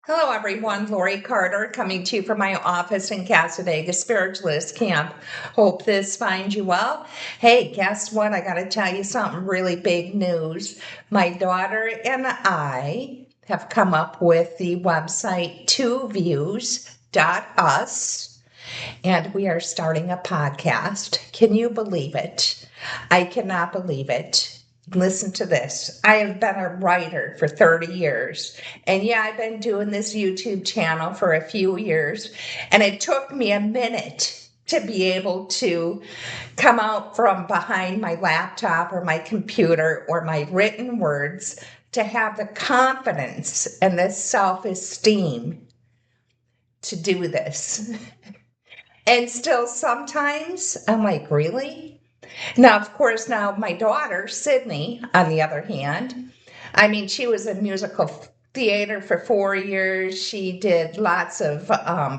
Hello, everyone. LoriCarter coming to you from my office in Casadega Spiritualist Camp. Hope this finds you well. Hey, guess what? I got to tell you something really big news. My daughter and I have come up with the website twoviews.us, and we are starting a podcast. Can you believe it? I cannot believe it. Listen to this. I have been a writer for 30 years. And yeah, I've been doing this YouTube channel for a few years. And it took me a minute to be able to come out from behind my laptop or my computer or my written words to have the confidence and the self-esteem to do this. And still sometimes I'm like, really? Now, of course, now my daughter, Sydney, on the other hand, I mean, she was in musical theater for 4 years. She did lots of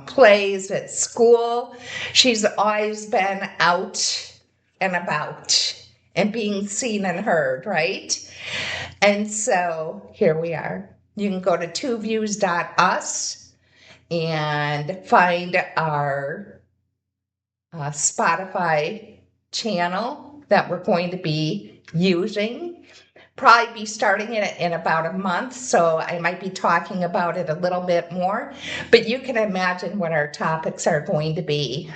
plays at school. She's always been out and about and being seen and heard, right? And so here we are. You can go to twoviews.us and find our Spotify channel that we're going to be using. Probably be starting it in about a month, so I might be talking about it a little bit more, but you can imagine what our topics are going to be.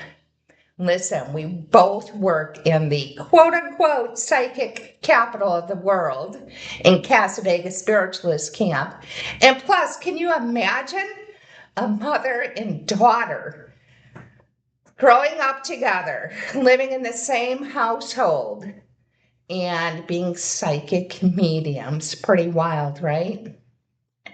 Listen, we both work in the quote-unquote psychic capital of the world in Casadega Spiritualist Camp. And plus, can you imagine a mother and daughter growing up together, living in the same household, and being psychic mediums? Pretty wild, right?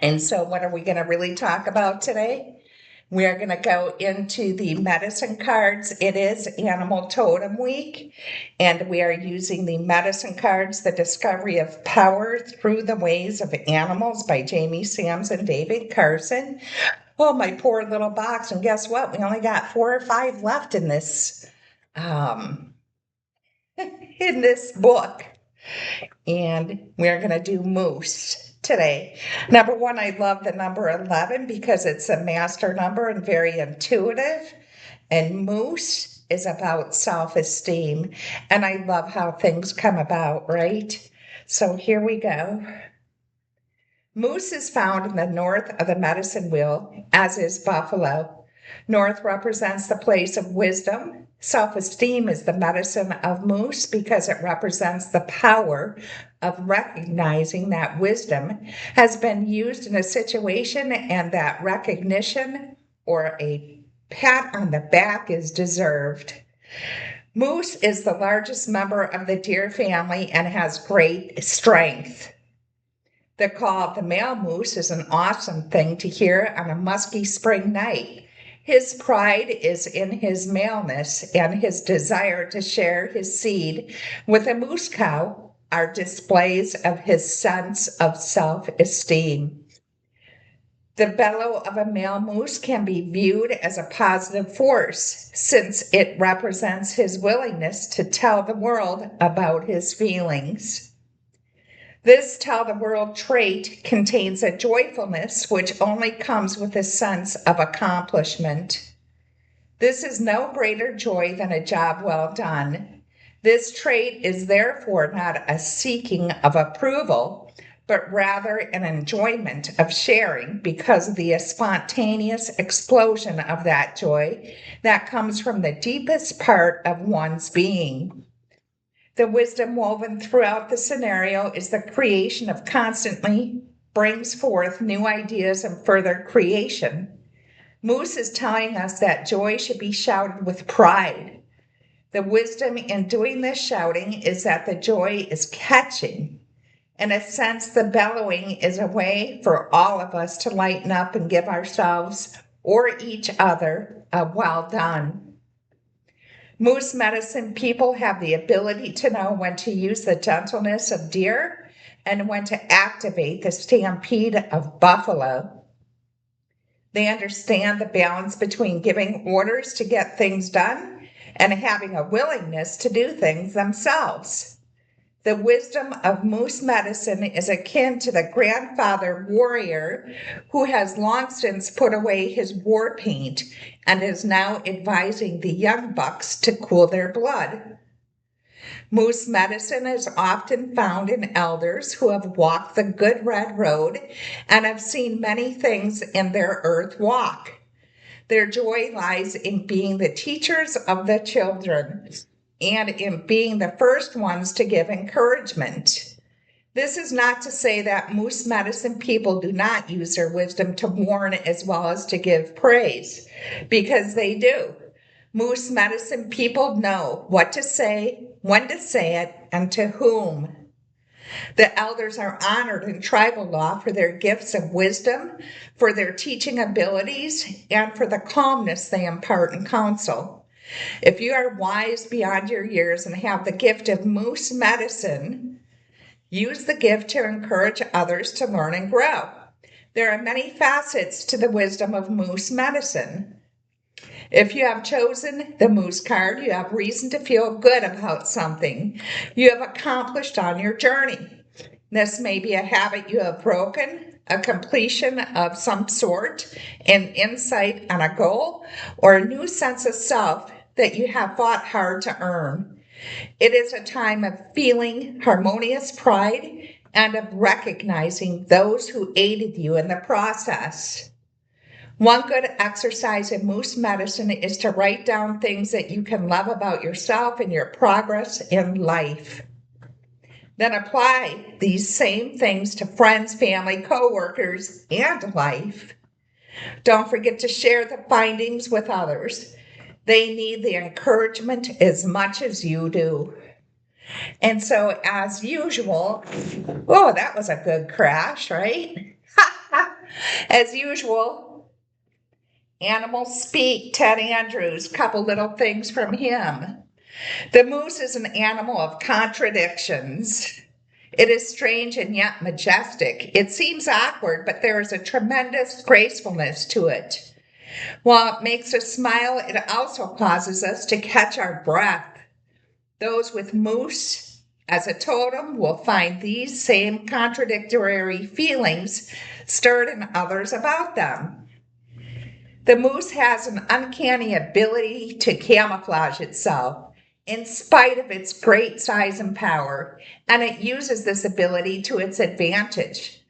And so what are we going to really talk about today? We are going to go into the medicine cards. It is Animal Totem Week, and we are using the medicine cards, The Discovery of Power Through the Ways of Animals by Jamie Sams and David Carson. Oh, my poor little box. And guess what? We only got 4 or 5 left in this in this book. And we're going to do moose today. Number one, I love the number 11 because it's a master number and very intuitive. And moose is about self-esteem. And I love how things come about, right? So here we go. Moose is found in the north of the medicine wheel, as is buffalo. North represents the place of wisdom. Self-esteem is the medicine of moose because it represents the power of recognizing that wisdom has been used in a situation and that recognition or a pat on the back is deserved. Moose is the largest member of the deer family and has great strength. The call of the male moose is an awesome thing to hear on a musky spring night. His pride is in his maleness, and his desire to share his seed with a moose cow are displays of his sense of self-esteem. The bellow of a male moose can be viewed as a positive force since it represents his willingness to tell the world about his feelings. This tell the world trait contains a joyfulness which only comes with a sense of accomplishment. This is no greater joy than a job well done. This trait is therefore not a seeking of approval, but rather an enjoyment of sharing because of the spontaneous explosion of that joy that comes from the deepest part of one's being. The wisdom woven throughout the scenario is the creation of constantly brings forth new ideas and further creation. Moose is telling us that joy should be shouted with pride. The wisdom in doing this shouting is that the joy is catching. In a sense, the bellowing is a way for all of us to lighten up and give ourselves or each other a well done. Moose medicine people have the ability to know when to use the gentleness of deer and when to activate the stampede of buffalo. They understand the balance between giving orders to get things done and having a willingness to do things themselves. The wisdom of moose medicine is akin to the grandfather warrior who has long since put away his war paint and is now advising the young bucks to cool their blood. Moose medicine is often found in elders who have walked the good red road and have seen many things in their earth walk. Their joy lies in being the teachers of the children and in being the first ones to give encouragement. This is not to say that moose medicine people do not use their wisdom to warn as well as to give praise, because they do. Moose medicine people know what to say, when to say it, and to whom. The elders are honored in tribal law for their gifts of wisdom, for their teaching abilities, and for the calmness they impart in counsel. If you are wise beyond your years and have the gift of moose medicine, use the gift to encourage others to learn and grow. There are many facets to the wisdom of moose medicine. If you have chosen the moose card, you have reason to feel good about something you have accomplished on your journey. This may be a habit you have broken, a completion of some sort, an insight on a goal, or a new sense of self that you have fought hard to earn. It is a time of feeling harmonious pride and of recognizing those who aided you in the process. One good exercise in moose medicine is to write down things that you can love about yourself and your progress in life. Then apply these same things to friends, family, coworkers, and life. Don't forget to share the findings with others. They need the encouragement as much as you do. And so, as usual, oh, that was a good crash, right? As usual, animals speak. Ted Andrews, couple little things from him. The moose is an animal of contradictions. It is strange and yet majestic. It seems awkward, but there is a tremendous gracefulness to it. While it makes us smile, it also causes us to catch our breath. Those with moose as a totem will find these same contradictory feelings stirred in others about them. The moose has an uncanny ability to camouflage itself in spite of its great size and power, and it uses this ability to its advantage.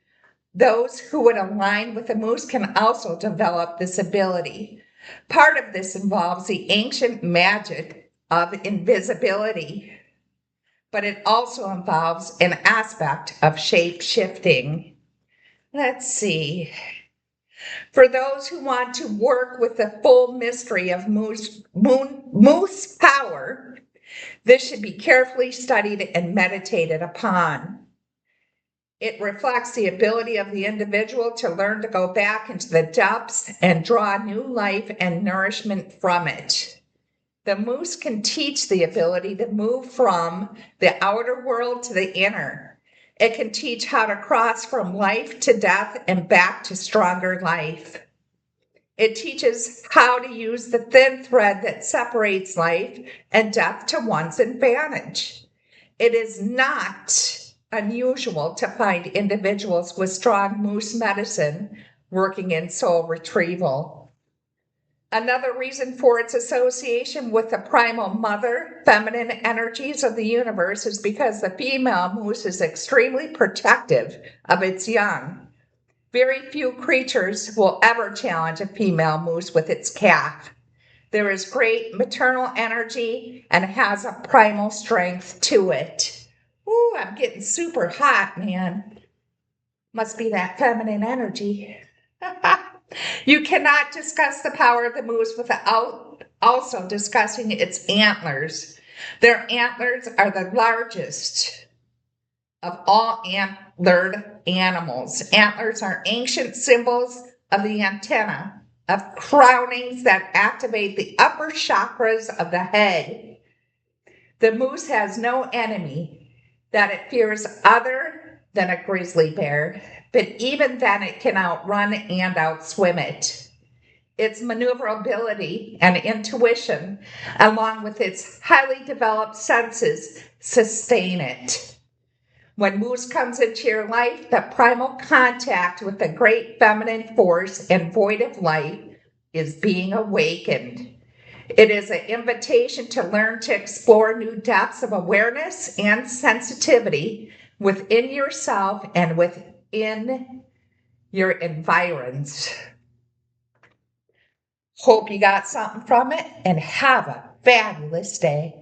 Those who would align with the moose can also develop this ability. Part of this involves the ancient magic of invisibility, but it also involves an aspect of shape shifting. Let's see. For those who want to work with the full mystery of moose power, this should be carefully studied and meditated upon. It reflects the ability of the individual to learn to go back into the depths and draw new life and nourishment from it. The moose can teach the ability to move from the outer world to the inner. It can teach how to cross from life to death and back to stronger life. It teaches how to use the thin thread that separates life and death to one's advantage. It is not unusual to find individuals with strong moose medicine working in soul retrieval. Another reason for its association with the primal mother, feminine energies of the universe is because the female moose is extremely protective of its young. Very few creatures will ever challenge a female moose with its calf. There is great maternal energy and has a primal strength to it. Ooh, I'm getting super hot, man. Must be that feminine energy. You cannot discuss the power of the moose without also discussing its antlers. Their antlers are the largest of all antlered animals. Antlers are ancient symbols of the antenna, of crownings that activate the upper chakras of the head. The moose has no enemy that it fears other than a grizzly bear, but even then it can outrun and outswim it. Its maneuverability and intuition, along with its highly developed senses, sustain it. When Moose comes into your life, the primal contact with the great feminine force and void of light is being awakened. It is an invitation to learn to explore new depths of awareness and sensitivity within yourself and within your environs. Hope you got something from it and have a fabulous day.